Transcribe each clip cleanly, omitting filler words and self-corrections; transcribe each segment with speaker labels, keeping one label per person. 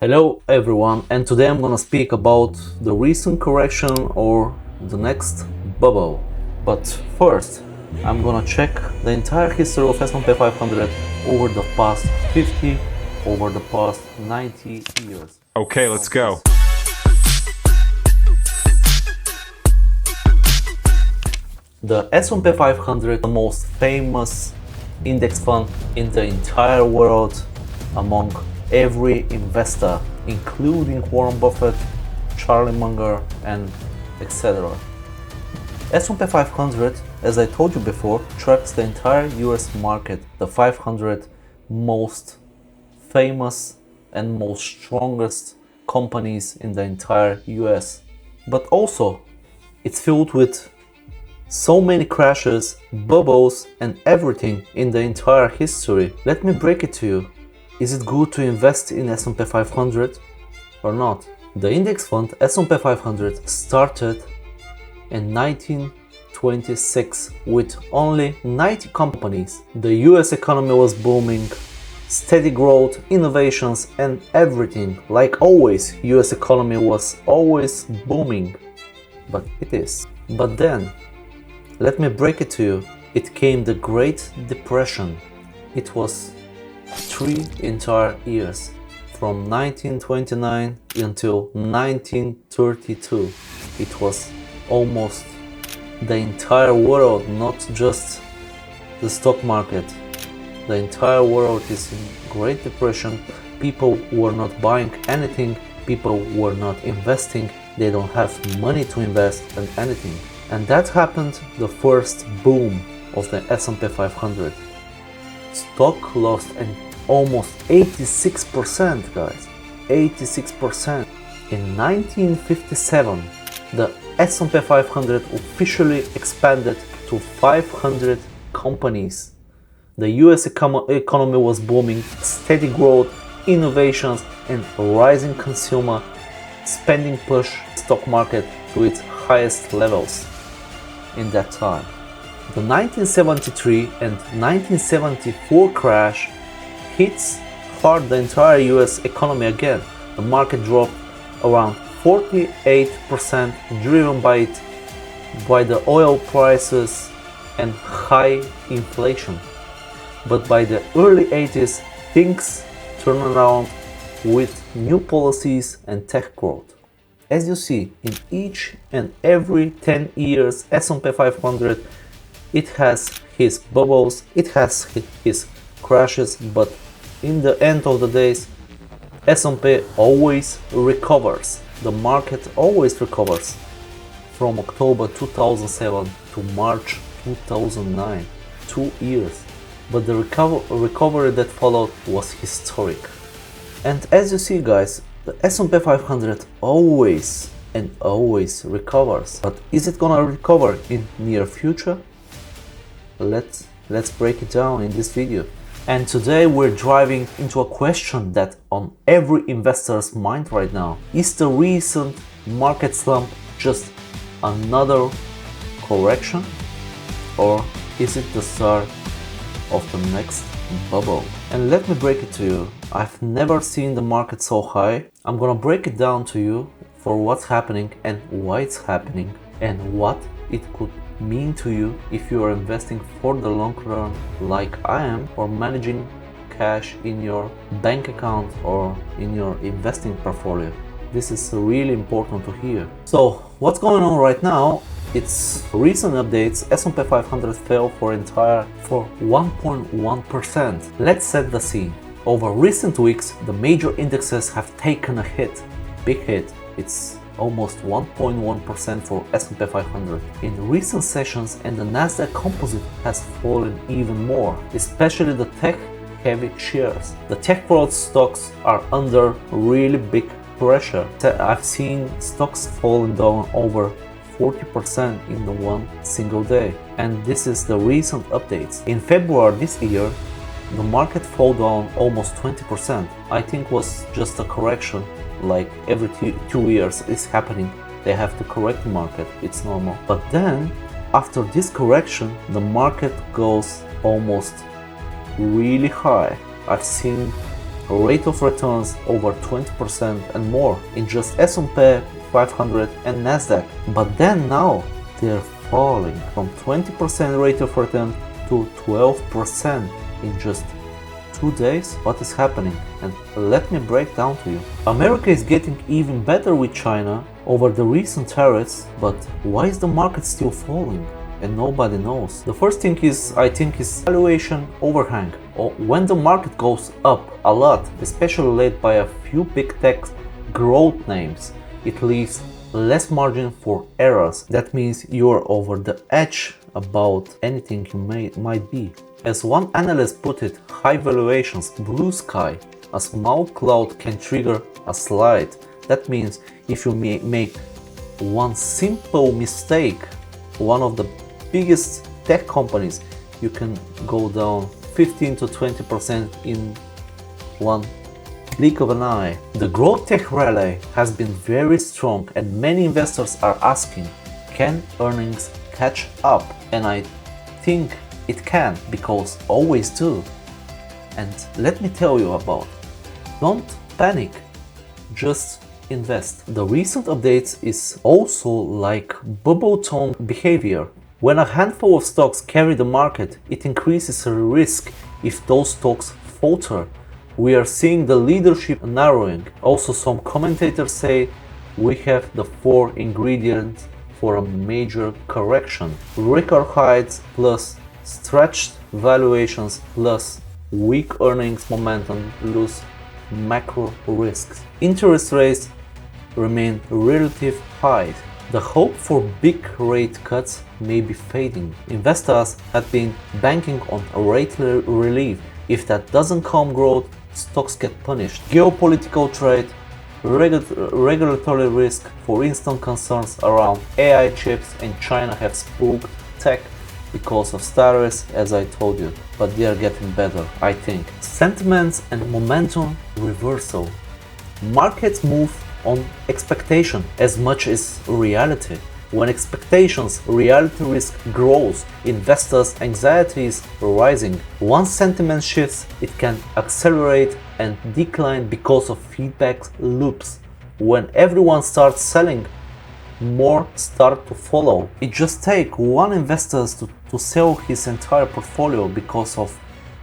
Speaker 1: Hello everyone, and today I'm gonna speak about the recent correction or the next bubble. But first, I'm gonna check the entire history of S&P 500 over the past 50, over the past 90 years.
Speaker 2: Okay, let's go.
Speaker 1: The S&P 500, the most famous index fund in the entire world among every investor, including Warren Buffett, Charlie Munger, and etc. S&P 500, as I told you before, tracks the entire US market, the 500 most famous and most strongest companies in the entire US. But also, it's filled with so many crashes, bubbles, and everything in the entire history. Let me break it to you. Is it good to invest in S&P 500 or not? The index fund S&P 500 started in 1926 with only 90 companies. The US economy was booming, steady growth, innovations, and everything. Like always, US economy was always booming, but it is. But then, let me break it to you. It came the Great Depression. It was 3 entire years, from 1929 until 1932. It was almost the entire world, not just the stock market. The entire world is in Great Depression. People were not buying anything. People were not investing. They don't have money to invest in anything. And that happened the first boom of the S&P 500. Stock lost almost 86%, guys. 86%. In 1957, the S&P 500 officially expanded to 500 companies. The US economy was booming, steady growth, innovations, and rising consumer spending push stock market to its highest levels in that time. The 1973 and 1974 crash hits hard the entire US economy again. The market dropped around 48%, driven by the oil prices and high inflation. But by the early 80s, things turned around with new policies and tech growth. As you see, in each and every 10 years, S&P 500, it has his bubbles, it has his crashes, but in the end of the days, S&P always recovers. The market always recovers from October 2007 to March 2009, 2 years. But the recovery that followed was historic. And as you see, guys, the S&P 500 always recovers. But is it gonna recover in near future? Let's break it down in this video. And today we're driving into a question that on every investor's mind right now. Is the recent market slump just another correction, or is it the start of the next bubble? And let me break it to you. I've never seen the market so high. I'm gonna break it down to you for what's happening and why it's happening and what it could mean to you if you are investing for the long run like I am, or managing cash in your bank account or in your investing portfolio. This is really important to hear. So what's going on right now? It's recent updates. S&P 500 fell for 1.1%. Let's set the scene. Over recent weeks, the major indexes have taken a hit, big hit. It's almost 1.1% for S&P 500 in recent sessions, and the NASDAQ composite has fallen even more, especially the tech-heavy shares. The tech-growth stocks are under really big pressure. I've seen stocks falling down over 40% in the one single day, and this is the recent updates. In February this year, the market fell down almost 20%. I think was just a correction, like every 2 years is happening. They have to correct the market, it's normal. But then, after this correction, the market goes almost really high. I've seen rate of returns over 20% and more in just S&P 500 and NASDAQ. But then now they're falling from 20% rate of return to 12% in just 2 days. What is happening? And let me break down to you. America is getting even better with China over the recent tariffs, but why is the market still falling? And nobody knows. The first thing I think is valuation overhang. Or when the market goes up a lot, especially led by a few big tech growth names, it leaves less margin for errors. That means you're over the edge about anything you might be. As one analyst put it, high valuations, blue sky. A small cloud can trigger a slide. That means if you make one simple mistake, one of the biggest tech companies, you can go down 15 to 20% in one blink of an eye. The growth tech rally has been very strong and many investors are asking, can earnings catch up? And I think it can, because always do. And let me tell you about, don't panic, just invest. The recent updates is also like bubble tone behavior. When a handful of stocks carry the market, it increases the risk if those stocks falter. We are seeing the leadership narrowing. Also, some commentators say we have the 4 ingredients for a major correction. Record highs plus stretched valuations plus weak earnings momentum plus macro risks. Interest rates remain relatively high. The hope for big rate cuts may be fading. Investors have been banking on rate relief. If that doesn't come, growth stocks get punished. Geopolitical trade, regulatory risk, for instance concerns around AI chips in China have spooked tech because of tariffs, as I told you, but they are getting better, I think. Sentiments and momentum reversal. Markets move on expectation as much as reality. When expectations, reality risk grows, investors' anxiety is rising. Once sentiment shifts, it can accelerate and decline because of feedback loops. When everyone starts selling, more start to follow. It just takes one investor to sell his entire portfolio because of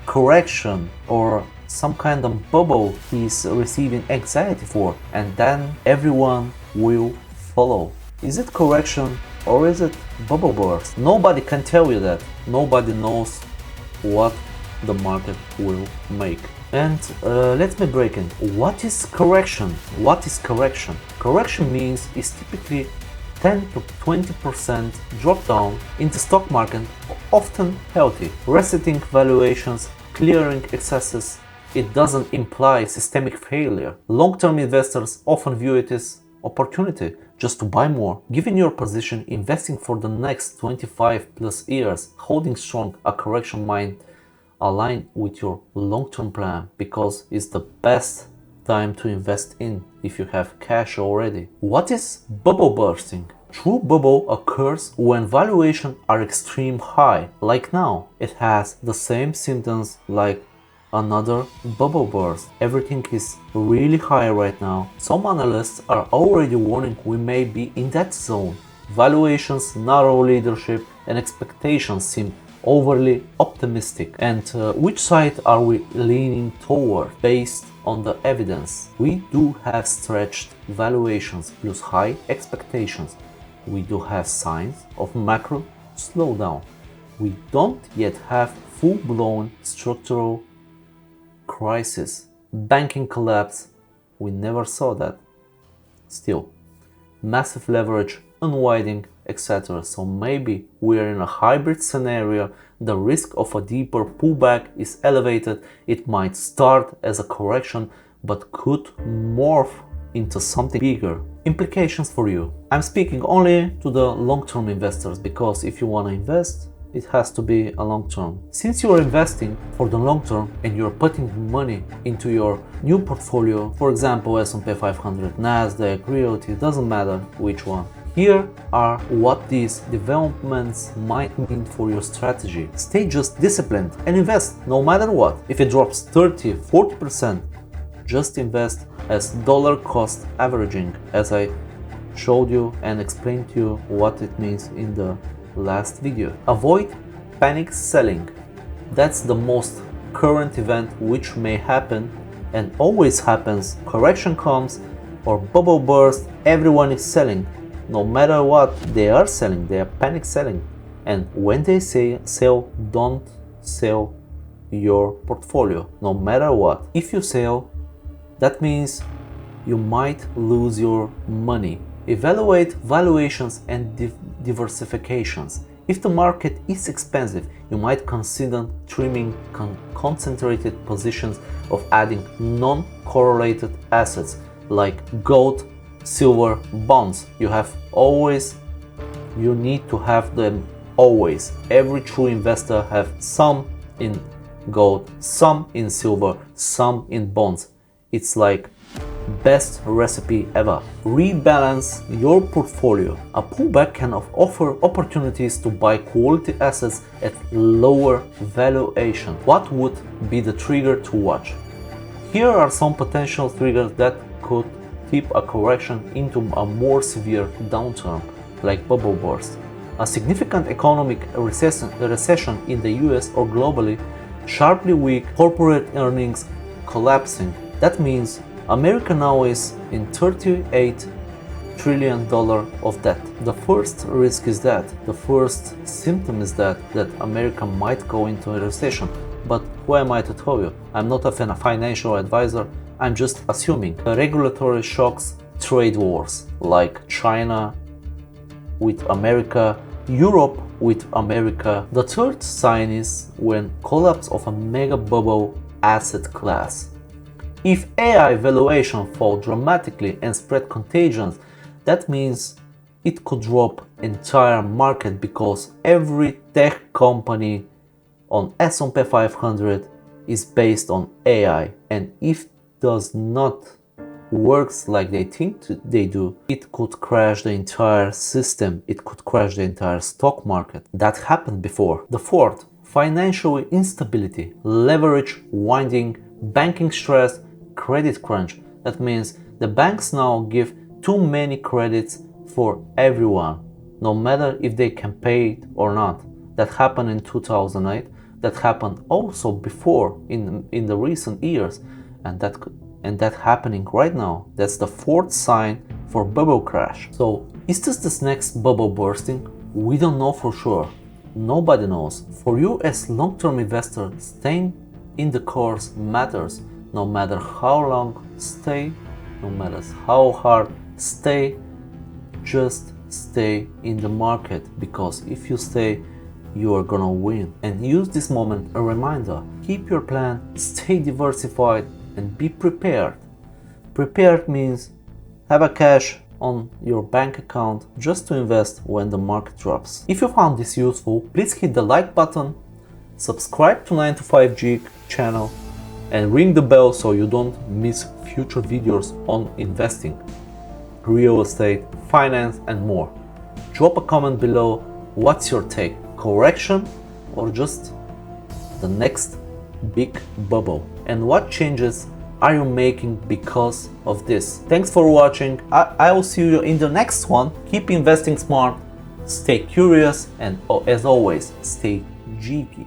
Speaker 1: correction or some kind of bubble he's receiving anxiety for, and then everyone will follow. Is it correction or is it bubble burst? Nobody can tell you that. Nobody knows what the market will make. And let me break in. What is correction? What is correction? Correction means is typically 10 to 20% drop down in the stock market, often healthy, resetting valuations, clearing excesses. It doesn't imply systemic failure. Long-term investors often view it as opportunity just to buy more. Given your position, investing for the next 25 plus years, holding strong, a correction might align with your long-term plan because it's the best time to invest in if you have cash already. What is bubble bursting? True bubble occurs when valuations are extreme high, like now. It has the same symptoms like another bubble burst. Everything is really high right now. Some analysts are already warning we may be in that zone. Valuations, narrow leadership, and expectations seem overly optimistic. And which side are we leaning toward based on the evidence? We do have stretched valuations plus high expectations. We do have signs of macro slowdown. We don't yet have full-blown structural crisis, banking collapse. We never saw that. Still, massive leverage, unwinding, etc. So maybe we're in a hybrid scenario. The risk of a deeper pullback is elevated. It might start as a correction but could morph into something bigger. Implications for you. I'm speaking only to the long-term investors, because if you want to invest, it has to be a long term. Since you're investing for the long term and you're putting money into your new portfolio, for example S&P 500, NASDAQ, realty, doesn't matter which one. Here are what these developments might mean for your strategy. Stay just disciplined and invest no matter what. If it drops 30-40%, Just invest as dollar cost averaging, as I showed you and explained to you what it means in the last video. Avoid panic selling. That's the most current event which may happen and always happens. Correction comes or bubble burst, everyone is selling. No matter what, they are selling, they are panic selling. And when they say sell, don't sell your portfolio, no matter what. If you sell, that means you might lose your money. Evaluate valuations and diversifications. If the market is expensive, you might consider trimming concentrated positions of adding non-correlated assets like gold, silver, bonds. You need to have them always. Every true investor have some in gold, some in silver, some in bonds. It's like best recipe ever. Rebalance your portfolio. A pullback can offer opportunities to buy quality assets at lower valuation. What would be the trigger to watch? Here are some potential triggers that could tip a correction into a more severe downturn, like bubble burst. A significant economic recession in the US or globally, sharply weak corporate earnings collapsing. That means America now is in $38 trillion of debt. The first risk is that, the first symptom is that America might go into a recession. But who am I to tell you? I'm not a financial advisor, I'm just assuming. Regulatory shocks, trade wars, like China with America, Europe with America. The third sign is when collapse of a mega bubble asset class. If AI valuation fall dramatically and spread contagions, that means it could drop entire market because every tech company on S&P 500 is based on AI, and if does not works like they think they do, it could crash the entire system, it could crash the entire stock market. That happened before. The fourth, financial instability, leverage winding, banking stress, credit crunch. That means the banks now give too many credits for everyone, no matter if they can pay it or not. That happened in 2008. That happened also before in the recent years, and that happening right now. That's the fourth sign for bubble crash. So is this next bubble bursting? We don't know for sure. Nobody knows. For you as long-term investor, staying in the course matters. No matter how long, stay. No matter how hard, stay. Just stay in the market, because if you stay, you are gonna win. And use this moment a reminder. Keep your plan, stay diversified, and be prepared. Prepared means have a cash on your bank account just to invest when the market drops. If you found this useful, please hit the like button, subscribe to 9 to 5 Geek channel, and ring the bell so you don't miss future videos on investing, real estate, finance, and more. Drop a comment below. What's your take? Correction or just the next big bubble? And what changes are you making because of this? Thanks for watching. I will see you in the next one. Keep investing smart, stay curious, and as always, stay geeky.